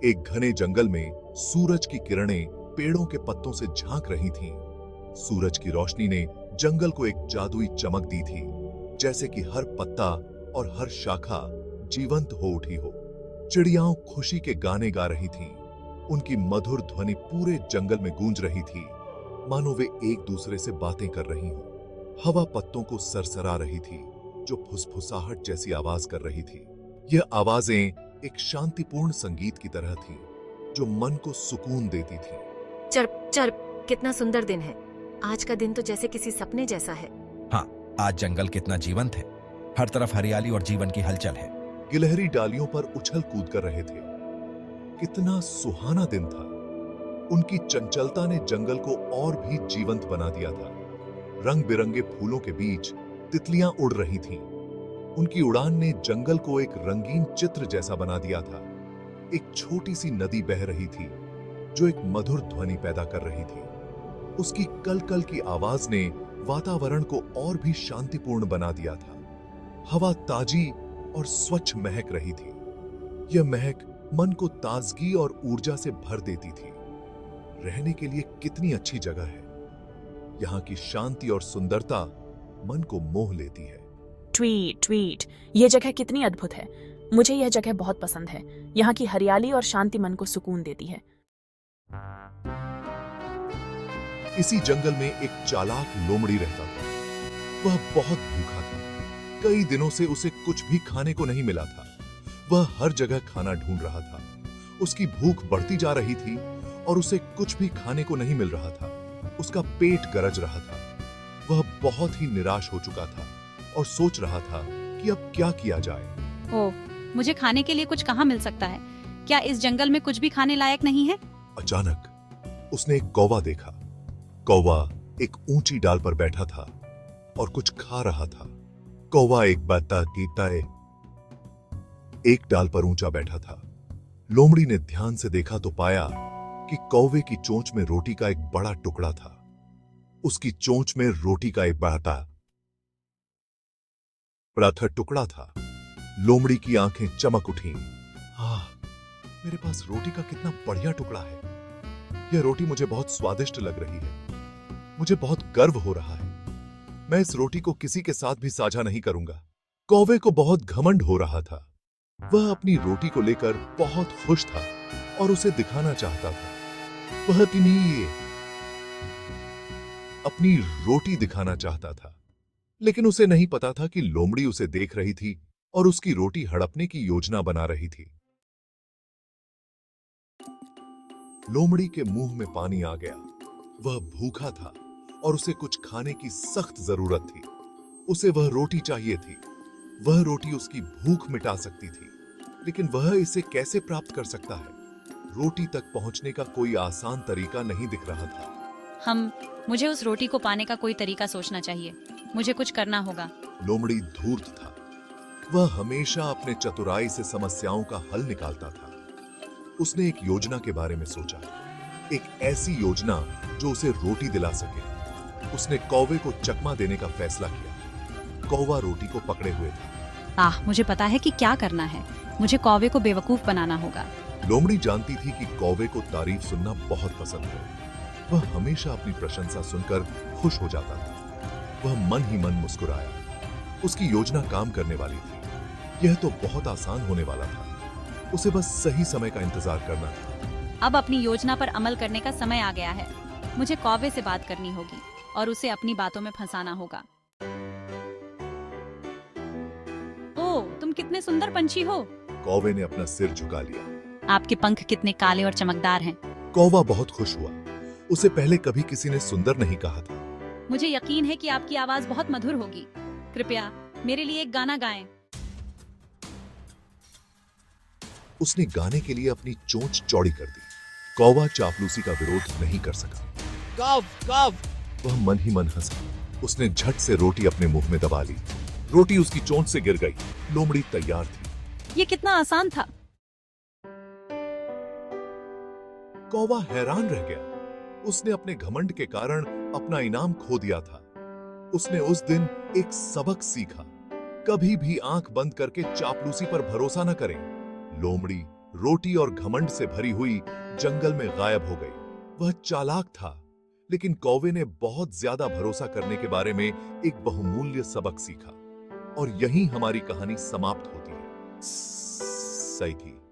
एक घने जंगल में सूरज की किरणें पेड़ों के पत्तों से झांक रही थीं। सूरज की रोशनी ने जंगल को एक जादुई चमक दी थी, जैसे कि हर पत्ता और हर शाखा जीवंत हो उठी हो। चिड़ियाओं खुशी के गाने गा रही थीं। उनकी मधुर ध्वनि पूरे जंगल में गूंज रही थी, मानो वे एक दूसरे से बातें कर रही हों। हवा पत्तों को सरसरा रही थी, जो फुसफुसाहट जैसी आवाज कर रही थी। यह आवाजें एक शांतिपूर्ण संगीत की तरह थीं, जो मन को सुकून देती थी। चर्प चर्प, कितना सुंदर दिन है। आज का दिन तो जैसे किसी सपने जैसा है। हाँ, आज जंगल कितना जीवंत है। हर तरफ हरियाली और जीवन की हलचल है। गिलहरी डालियों पर उछल कूद कर रहे थे। कितना सुहाना दिन था। उनकी चंचलता ने जंगल को और भी जीवंत बना दिया था। रंग बिरंगे फूलों के बीच तितलियां उड़ रही थीं। उनकी उड़ान ने जंगल को एक रंगीन चित्र जैसा बना दिया था। एक छोटी सी नदी बह रही थी, जो एक मधुर ध्वनि पैदा कर रही थी। उसकी कल-कल की आवाज ने वातावरण को और भी शांतिपूर्ण बना दिया था। हवा ताजी और स्वच्छ महक रही थी। यह महक मन को ताजगी और ऊर्जा से भर देती थी। रहने के लिए कितनी अच्छी जगह है। यहाँ की शांति और सुंदरता मन को मोह लेती है। ट्वीट ट्वीट, ये जगह कितनी अद्भुत है। मुझे यह जगह बहुत पसंद है। यहाँ की हरियाली और शांति मन को सुकून देती है। इसी जंगल में एक चालाक लोमड़ी रहता था। वह बहुत भूखा था। कई दिनों से उसे कुछ भी खाने को नहीं मिला था। वह हर जगह खाना ढूंढ रहा था। उसकी भूख बढ़ती जा रही थी और उसे कुछ भी खाने को नहीं मिल रहा था। उसका पेट गरज रहा था। वह बहुत ही निराश हो चुका था और सोच रहा था कि अब क्या किया जाए। ओह, मुझे खाने के लिए कुछ कहाँ मिल सकता है? क्या इस जंगल में कुछ भी खाने लायक नहीं है? अचानक उसने एक कौवा देखा। कौवा एक ऊंची डाल पर बैठा था और कुछ खा रहा था। कौवा एक बाता की तय एक डाल पर ऊंचा बैठा था। लोमड़ी ने ध्यान से देखा तो पाया कि कौवे की चोंच में रोटी का एक बड़ा टुकड़ा था। उसकी चोंच में रोटी का एक बड़ा टुकड़ा था। लोमड़ी की आंखें चमक उठीं। मेरे पास रोटी का कितना बढ़िया टुकड़ा है। यह रोटी मुझे बहुत स्वादिष्ट लग रही है। मुझे बहुत गर्व हो रहा है। मैं इस रोटी को किसी के साथ भी साझा नहीं करूंगा। कौवे को बहुत घमंड हो रहा था। वह अपनी रोटी को लेकर बहुत खुश था और उसे दिखाना चाहता था। वह अपनी रोटी दिखाना चाहता था, लेकिन उसे नहीं पता था कि लोमड़ी उसे देख रही थी और उसकी रोटी हड़पने की योजना बना रही थी। लोमड़ी के मुंह में पानी आ गया। वह भूखा था और उसे कुछ खाने की सख्त जरूरत थी। उसे वह रोटी चाहिए थी। वह रोटी उसकी भूख मिटा सकती थी, लेकिन वह इसे कैसे प्राप्त कर सकता है? रोटी तक पहुंचने का कोई आसान तरीका नहीं दिख रहा था। मुझे उस रोटी को पाने का कोई तरीका सोचना चाहिए। मुझे कुछ करना होगा। लोमड़ी धूर्त था। वह हमेशा अपने चतुराई से समस्याओं का हल निकालता था। उसने एक योजना के बारे में सोचा, एक ऐसी योजना जो उसे रोटी दिला सके। उसने कौवे को चकमा देने का फैसला किया। कौवा रोटी को पकड़े हुए था। मुझे पता है कि क्या करना है। मुझे कौवे को बेवकूफ बनाना होगा। लोमड़ी जानती थी कि कौवे को तारीफ सुनना बहुत पसंद है। वह हमेशा अपनी प्रशंसा सुनकर खुश हो जाता था। वह मन ही मन मुस्कुराया। उसकी योजना काम करने वाली थी। यह तो बहुत आसान होने वाला था। उसे बस सही समय का इंतजार करना था। अब अपनी योजना पर अमल करने का समय आ गया है। मुझे कौवे से बात करनी होगी और उसे अपनी बातों में फंसाना होगा। ओह, तुम कितने सुंदर पंछी हो। कौवे ने अपना सिर झुका लिया। आपके पंख कितने काले और चमकदार हैं। कौवा बहुत खुश हुआ। उसे पहले कभी किसी ने सुंदर नहीं कहा था। मुझे यकीन है कि आपकी आवाज बहुत मधुर होगी। कृपया मेरे लिए एक गाना गाएं। उसने गाने के लिए अपनी चोंच चौड़ी कर दी। कौवा चापलूसी का विरोध नहीं कर सका। कव कव। वह मन ही मन हंसा। उसने झट से रोटी अपने मुंह में दबा ली। रोटी उसकी चोंच से गिर गई। लोमड़ी तैयार थी। ये कितना आसान था। कौवा हैरान रह गया। उसने अपने घमंड के कारण अपना इनाम खो दिया था। उसने उस दिन एक सबक सीखा, कभी भी आंख बंद करके चापलूसी पर भरोसा न करें। लोमड़ी रोटी और घमंड से भरी हुई जंगल में गायब हो गई। वह चालाक था, लेकिन कौवे ने बहुत ज्यादा भरोसा करने के बारे में एक बहुमूल्य सबक सीखा। और यहीं हमारी कहानी समाप्त होती है। सही थी।